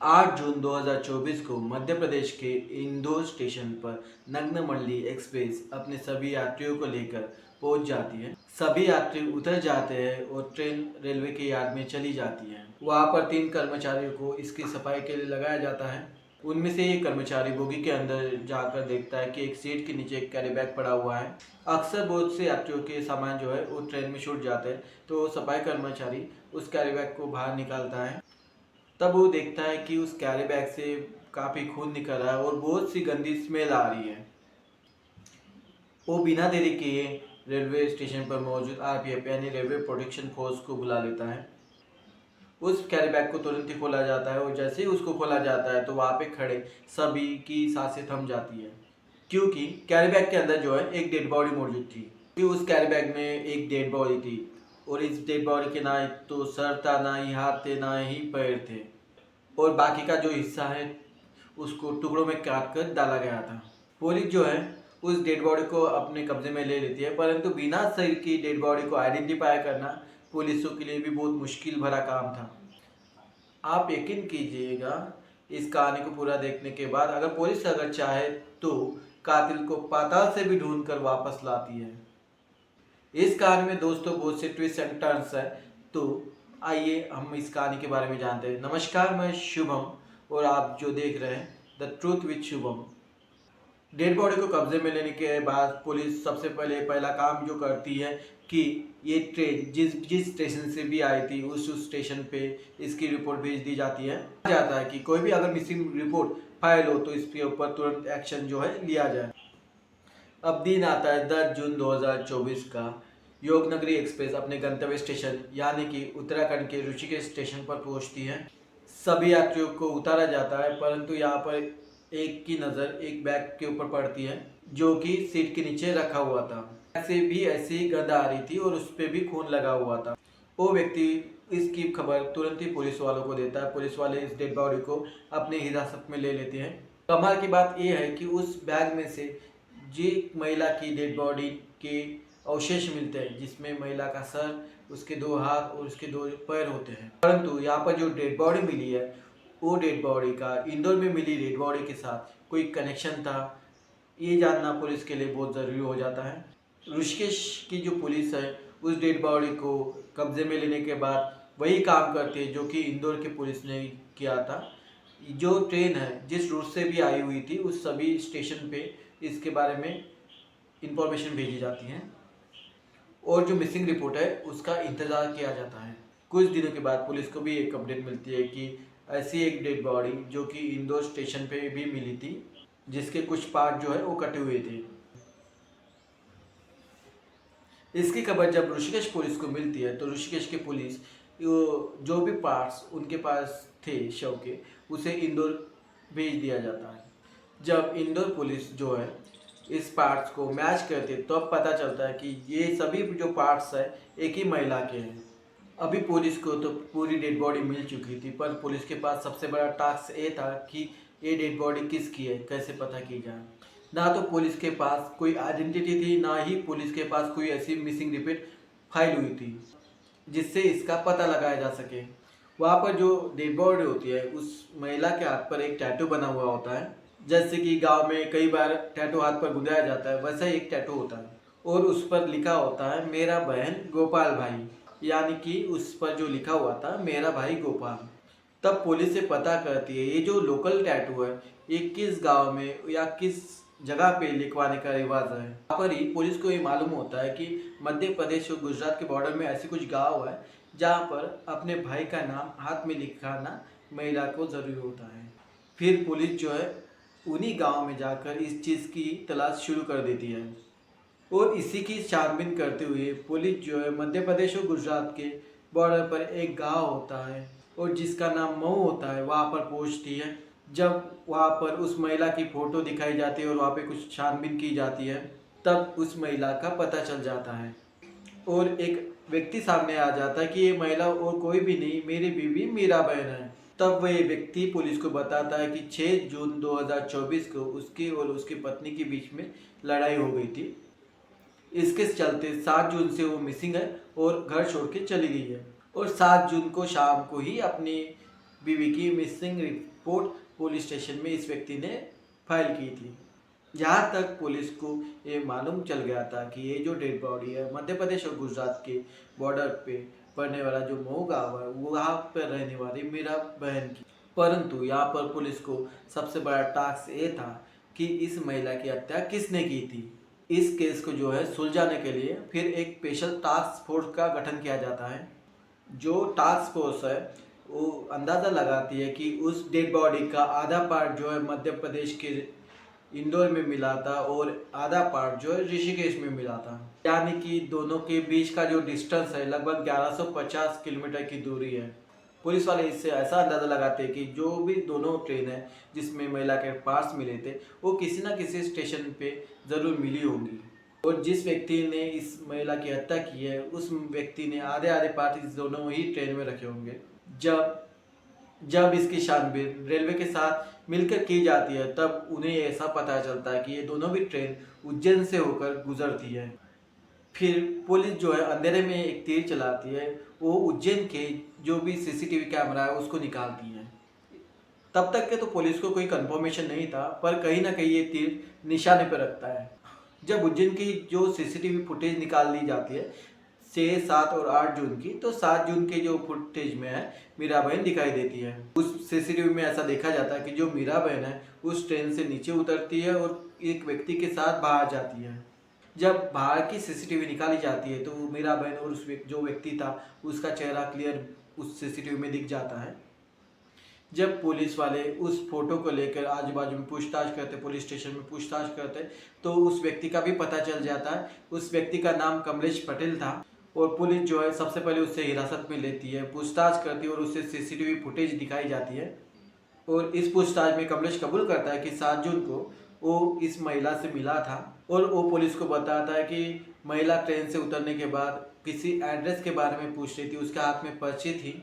8 जून 2024 को मध्य प्रदेश के इंदौर स्टेशन पर नग्नमल्ली एक्सप्रेस अपने सभी यात्रियों को लेकर पहुंच जाती है। सभी यात्री उतर जाते हैं और ट्रेन रेलवे के यार्ड में चली जाती है। वहां पर 3 कर्मचारियों को इसकी सफाई के लिए लगाया जाता है। उनमें से एक कर्मचारी बोगी के अंदर जाकर देखता है कि एक सीट के नीचे एक कैरी बैग पड़ा हुआ है। अक्सर बहुत से यात्रियों के सामान जो है वो ट्रेन में छूट जाते हैं, तो सफाई कर्मचारी उस कैरी बैग को बाहर निकालता है। तब वो देखता है कि उस कैरी बैग से काफ़ी खून निकल रहा है और बहुत सी गंदी स्मेल आ रही है। वो बिना देरी किए रेलवे स्टेशन पर मौजूद आरपीएफ यानी रेलवे प्रोटेक्शन फोर्स को बुला लेता है। उस कैरी बैग को तुरंत ही खोला जाता है और जैसे ही उसको खोला जाता है तो वहाँ पे खड़े सभी की सांसें थम जाती है, क्योंकि कैरी बैग के अंदर जो है एक डेड बॉडी मौजूद थी। कि उस कैरी बैग में एक डेड बॉडी थी और इस डेड बॉडी के ना तो सर था, ना ही हाथ थे, ना ही पैर थे, और बाकी का जो हिस्सा है उसको टुकड़ों में काट कर डाला गया था। पुलिस जो है उस डेड बॉडी को अपने कब्जे में ले लेती है, परंतु बिना शरीर की डेड बॉडी को आइडेंटिफाई करना पुलिसों के लिए भी बहुत मुश्किल भरा काम था। आप यकीन कीजिएगा, इस कहानी को पूरा देखने के बाद अगर पुलिस अगर चाहे तो कातिल को पाताल से भी ढूंढ कर वापस लाती है। इस कहानी में दोस्तों बहुत से ट्विस्ट एंड टर्न्स है, तो आइए हम इस कहानी के बारे में जानते हैं। नमस्कार, मैं शुभम और आप जो देख रहे हैं the truth with Shubham. Dead body को कब्जे में लेने के बाद पुलिस सबसे पहले पहला काम जो करती है कि ये ट्रेन जिस स्टेशन से भी आई थी उस स्टेशन पे इसकी रिपोर्ट भेज दी जाती है। जाता है कि कोई भी अगर मिसिंग रिपोर्ट फाइल हो तो इसके ऊपर तुरंत एक्शन जो है लिया जाए। अब दिन आता है 10 जून 2024 का। योगनगरी एक्सप्रेस अपने गंतव्य स्टेशन यानी कि उत्तराखंड के ऋषिकेश स्टेशन पर पहुंचती है। सभी यात्रियों को उतारा जाता है, परंतु यहाँ पर एक की नज़र एक बैग के ऊपर पड़ती है जो कि सीट के नीचे रखा हुआ था। ऐसे भी ऐसी ही गंध आ रही थी और उस पर भी खून लगा हुआ था। वो व्यक्ति इसकी खबर तुरंत ही पुलिस वालों को देता है। पुलिस वाले इस डेड बॉडी को अपने हिरासत में ले लेते हैं। कमाल की बात यह है कि उस बैग में से जी महिला की डेड बॉडी के अवशेष मिलते हैं, जिसमें महिला का सर, उसके 2 हाथ और उसके 2 पैर होते हैं। परंतु यहाँ पर जो डेड बॉडी मिली है वो डेड बॉडी का इंदौर में मिली डेड बॉडी के साथ कोई कनेक्शन था, ये जानना पुलिस के लिए बहुत ज़रूरी हो जाता है। ऋषिकेश की जो पुलिस है उस डेड बॉडी को कब्जे में लेने के बाद वही काम करती है जो कि इंदौर की पुलिस ने किया था। जो ट्रेन है जिस रूट से भी आई हुई थी उस सभी स्टेशन पे इसके बारे में इंफॉर्मेशन भेजी जाती है और जो मिसिंग रिपोर्ट है उसका इंतज़ार किया जाता है। कुछ दिनों के बाद पुलिस को भी एक अपडेट मिलती है कि ऐसी एक डेड बॉडी जो कि इंदौर स्टेशन पे भी मिली थी, जिसके कुछ पार्ट जो है वो कटे हुए थे। इसकी खबर जब ऋषिकेश पुलिस को मिलती है तो ऋषिकेश की पुलिस जो भी पार्ट्स उनके पास थे शव के, उसे इंदौर भेज दिया जाता है। जब इंदौर पुलिस जो है इस पार्ट्स को मैच करती है तो अब पता चलता है कि ये सभी जो पार्ट्स है एक ही महिला के हैं। अभी पुलिस को तो पूरी डेड बॉडी मिल चुकी थी, पर पुलिस के पास सबसे बड़ा टास्क ये था कि ये डेड बॉडी किसकी है कैसे पता की जाए। ना तो पुलिस के पास कोई आइडेंटिटी थी, ना ही पुलिस के पास कोई ऐसी मिसिंग रिपोर्ट फाइल हुई थी जिससे इसका पता लगाया जा सके। वहाँ पर जो डेड बॉडी होती है उस महिला के हाथ पर एक टैटू बना हुआ होता है। जैसे कि गांव में कई बार टैटू हाथ पर गुंदाया जाता है, वैसा एक टैटू होता है और उस पर लिखा होता है मेरा बहन गोपाल भाई, यानी कि उस पर जो लिखा हुआ था मेरा भाई गोपाल। तब पुलिस से पता करती है ये जो लोकल टैटू है ये किस गांव में या किस जगह पे लिखवाने का रिवाज है। यहाँ पर ही पुलिस को ये मालूम होता है कि मध्य प्रदेश और गुजरात के बॉर्डर में ऐसे कुछ गांव है जहाँ पर अपने भाई का नाम हाथ में लिखाना महिला को ज़रूरी होता है। फिर पुलिस जो है उन्हीं गांव में जाकर इस चीज़ की तलाश शुरू कर देती है और इसी की छानबीन करते हुए पुलिस जो है मध्य प्रदेश और गुजरात के बॉर्डर पर एक गांव होता है और जिसका नाम मऊ होता है वहाँ पर पहुँचती है। जब वहाँ पर उस महिला की फ़ोटो दिखाई जाती है और वहाँ पे कुछ छानबीन की जाती है तब उस महिला का पता चल जाता है और एक व्यक्ति सामने आ जाता है कि ये महिला और कोई भी नहीं, मेरी बीवी मीरा बहन है। तब वह व्यक्ति पुलिस को बताता है कि 6 जून 2024 को उसकी और उसकी पत्नी के बीच में लड़ाई हो गई थी। इसके चलते 7 जून से वो मिसिंग है और घर छोड़ के चली गई है और 7 जून को शाम को ही अपनी बीवी की मिसिंग रिपोर्ट पुलिस स्टेशन में इस व्यक्ति ने फाइल की थी। जहाँ तक पुलिस को ये मालूम चल गया था कि ये जो डेड बॉडी है मध्य प्रदेश और गुजरात के बॉर्डर पे पड़ने वाला जो मऊ गाँव है वहाँ पर रहने वाली मीरा बहन की। परंतु यहाँ पर पुलिस को सबसे बड़ा टास्क ये था कि इस महिला की हत्या किसने की थी। इस केस को जो है सुलझाने के लिए फिर एक स्पेशल टास्क फोर्स का गठन किया जाता है। जो टास्क फोर्स है वो अंदाज़ा लगाती है कि उस डेड बॉडी का आधा पार्ट जो है मध्य प्रदेश के इंदौर में मिला था और आधा पार्ट जो है ऋषिकेश में मिला था। यानी कि दोनों के बीच का जो डिस्टेंस है लगभग 1150 किलोमीटर की दूरी है। पुलिस वाले इससे ऐसा अंदाज़ा लगाते हैं कि जो भी दोनों ट्रेन है जिसमें महिला के पार्ट्स मिले थे वो किसी न किसी स्टेशन पे ज़रूर मिली होंगी और जिस व्यक्ति ने इस महिला की हत्या की है उस व्यक्ति ने आधे आधे पार्ट इस दोनों ही ट्रेन में रखे होंगे। जब इसकी छानबीन रेलवे के साथ मिलकर की जाती है तब उन्हें ऐसा पता चलता है कि ये दोनों भी ट्रेन उज्जैन से होकर गुजरती है। फिर पुलिस जो है अंधेरे में एक तीर चलाती है, वो उज्जैन के जो भी सीसीटीवी कैमरा है उसको निकालती है। तब तक के तो पुलिस को कोई कंफर्मेशन नहीं था, पर कहीं ना कहीं ये तीर निशाने पर रखता है। जब उज्जैन की जो सीसीटीवी फुटेज निकाल ली जाती है 6, 7 और 8 जून की, तो 7 जून के जो फुटेज में है मीरा बहन दिखाई देती है। उस सीसीटीवी में ऐसा देखा जाता है कि जो मीरा बहन है उस ट्रेन से नीचे उतरती है और एक व्यक्ति के साथ बाहर जाती है। जब बाहर की सीसीटीवी निकाली जाती है तो मीरा बहन और उस जो व्यक्ति था उसका चेहरा क्लियर उस सीसीटीवी में दिख जाता है। जब पुलिस वाले उस फोटो को लेकर आजू बाजू में पूछताछ करते, पुलिस स्टेशन में पूछताछ करते, तो उस व्यक्ति का भी पता चल जाता है। उस व्यक्ति का नाम कमलेश पटेल था और पुलिस जो है सबसे पहले उससे हिरासत में लेती है, पूछताछ करती है और उससे सीसीटीवी फुटेज दिखाई जाती है। और इस पूछताछ में कमलेश कबूल करता है कि 7 जून को वो इस महिला से मिला था और वो पुलिस को बताता है कि महिला ट्रेन से उतरने के बाद किसी एड्रेस के बारे में पूछ रही थी, उसके हाथ में पर्ची थी।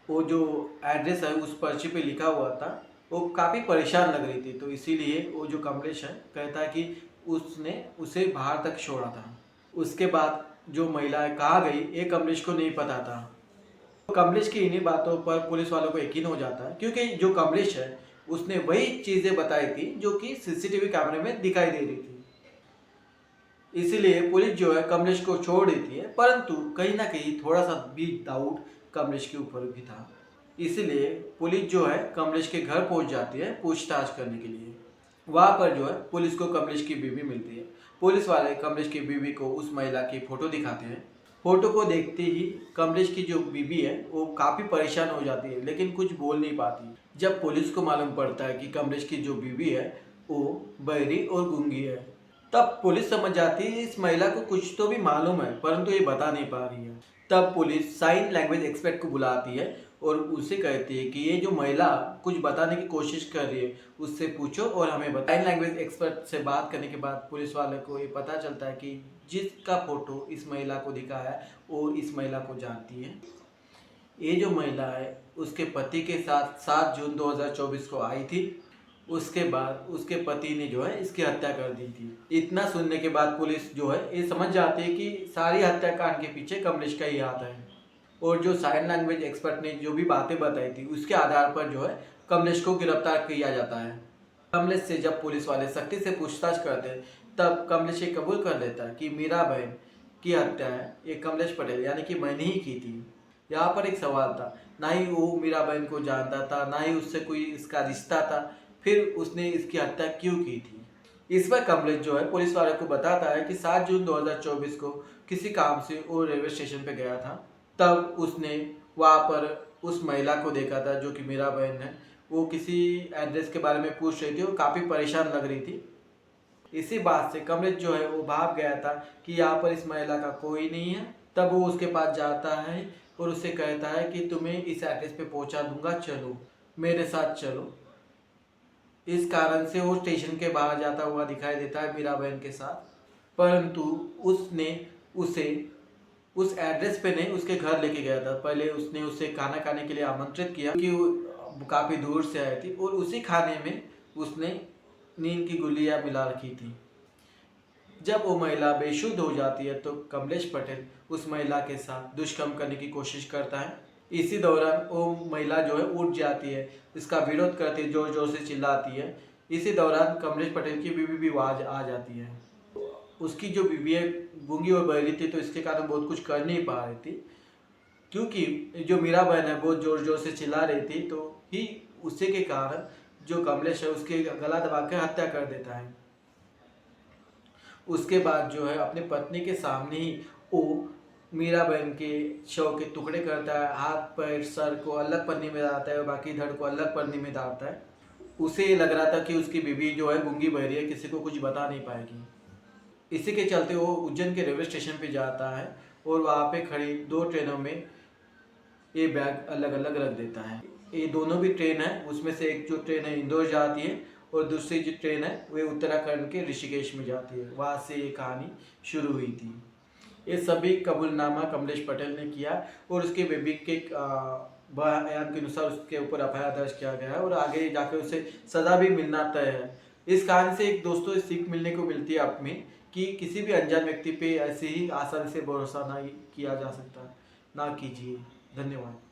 वो जो एड्रेस है उस पर्ची पे लिखा हुआ था, वो काफ़ी परेशान लग रही थी, तो इसीलिए वो जो कमलेश है कहता है कि उसने उसे बाहर तक छोड़ा था। उसके बाद जो महिला कहाँ गई ये कमलेश को नहीं पता था। तो कमलेश की इन्हीं बातों पर पुलिस वालों को यकीन हो जाता है, क्योंकि जो कमलेश है उसने वही चीज़ें बताई थी जो कि सीसीटीवी कैमरे में दिखाई दे रही थी। इसीलिए पुलिस जो है कमलेश को छोड़ देती है, परंतु कहीं ना कहीं थोड़ा सा भी डाउट कमलेश के ऊपर भी था। इसीलिए पुलिस जो है कमलेश के घर पहुंच जाती है पूछताछ करने के लिए। वहाँ पर जो है पुलिस को कमलेश की बीवी मिलती है। पुलिस वाले कमलेश की बीवी को उस महिला की फ़ोटो दिखाते हैं। फ़ोटो को देखते ही कमलेश की जो बीवी है वो काफ़ी परेशान हो जाती है, लेकिन कुछ बोल नहीं पाती। जब पुलिस को मालूम पड़ता है कि कमलेश की जो बीवी है वो बहरी और गूंगी है, तब पुलिस समझ जाती है इस महिला को कुछ तो भी मालूम है परंतु ये बता नहीं पा रही है। तब पुलिस साइन लैंग्वेज एक्सपर्ट को बुलाती है और उससे कहती है कि ये जो महिला कुछ बताने की कोशिश कर रही है उससे पूछो और हमें बताओ। साइन लैंग्वेज एक्सपर्ट से बात करने के बाद पुलिस वाले को ये पता चलता है कि जिसका फोटो इस महिला को दिखा है वो इस महिला को जानती है। ये जो महिला है उसके पति के साथ 7 जून 2024 को आई थी। उसके बाद उसके पति ने जो है इसकी हत्या कर दी थी। इतना सुनने के बाद पुलिस जो है ये समझ जाती है कि सारी हत्याकांड के पीछे कमलेश का ही हाथ है। और जो साइन लैंग्वेज एक्सपर्ट ने जो भी बातें बताई थी उसके आधार पर जो है कमलेश को गिरफ्तार किया जाता है। कमलेश से जब पुलिस वाले सख्ती से पूछताछ करते हैं तब कमलेश ये कबूल कर लेता है कि मीरा बहन की हत्या है ये कमलेश पटेल यानी कि मैंने ही की थी। यहाँ पर एक सवाल था, ना ही वो मीरा बहन को जानता था, ना ही उससे कोई इसका रिश्ता था, फिर उसने इसकी हत्या क्यों की थी। इस पर कमलेश जो है पुलिस वाले को बताता है कि 7 जून 2024 को किसी काम से वो रेलवे स्टेशन पे गया था। तब उसने वहाँ पर उस महिला को देखा था जो कि मीरा बहन है। वो किसी एड्रेस के बारे में पूछ रही थी और काफ़ी परेशान लग रही थी। इसी बात से कमलेश जो है वो भाग गया था कि यहाँ पर इस महिला का कोई नहीं है। तब वो उसके पास जाता है और उससे कहता है कि तुम्हें इस एड्रेस पे पहुँचा दूंगा, चलो मेरे साथ चलो। इस कारण से वो स्टेशन के बाहर जाता हुआ दिखाई देता है मीरा बहन के साथ, परंतु उसने उसे उस एड्रेस पे नहीं उसके घर लेके गया था। पहले उसने उसे खाना खाने के लिए आमंत्रित किया कि वो काफ़ी दूर से आई थी और उसी खाने में उसने नींद की गोलियां मिला रखी थी। जब वो महिला बेशुद्ध हो जाती है तो कमलेश पटेल उस महिला के साथ दुष्कर्म करने की कोशिश करता है। इसी दौरान वो महिला जो है उठ जाती है, इसका विरोध करती है, जोर जोर से चिल्लाती है। इसी दौरान कमलेश पटेल की बीवी भी आवाज आ जाती है। उसकी जो बीवी है गूंगी और बहरी थी, तो इसके कारण बहुत कुछ कर नहीं पा रही थी, क्योंकि जो मीरा बहन है बहुत जोर जोर से चिल्ला रही थी, तो ही उसी के कारण जो कमलेश है उसके गला दबा कर हत्या कर देता है। उसके बाद जो है अपनी पत्नी के सामने ही वो मीरा बहन के शव के टुकड़े करता है, हाथ पैर सर को अलग पन्नी में डालता है और बाकी धड़ को अलग पन्नी में डालता है। उसे लग रहा था कि उसकी बीवी जो है गूंगी बहरी है, किसी को कुछ बता नहीं पाएगी। इसी के चलते वो उज्जैन के रेलवे स्टेशन पे जाता है और वहाँ पे खड़ी 2 ट्रेनों में ये बैग अलग अलग रख देता है। ये दोनों भी ट्रेन है, उसमें से एक जो ट्रेन है इंदौर जाती है और दूसरी जो ट्रेन है वे उत्तराखंड के ऋषिकेश में जाती है। वहाँ से ये कहानी शुरू हुई थी। ये सभी कबूलनामा कमलेश पटेल ने किया और उसके बेबी के बयान के अनुसार उसके ऊपर एफआईआर दर्ज किया गया है और आगे जाकर उसे सजा भी मिलना तय है। इस कहानी से एक दोस्तों सीख मिलने को मिलती है आप में कि किसी भी अनजान व्यक्ति पे ऐसे ही आसानी से भरोसा ना किया जा सकता, ना कीजिए। धन्यवाद।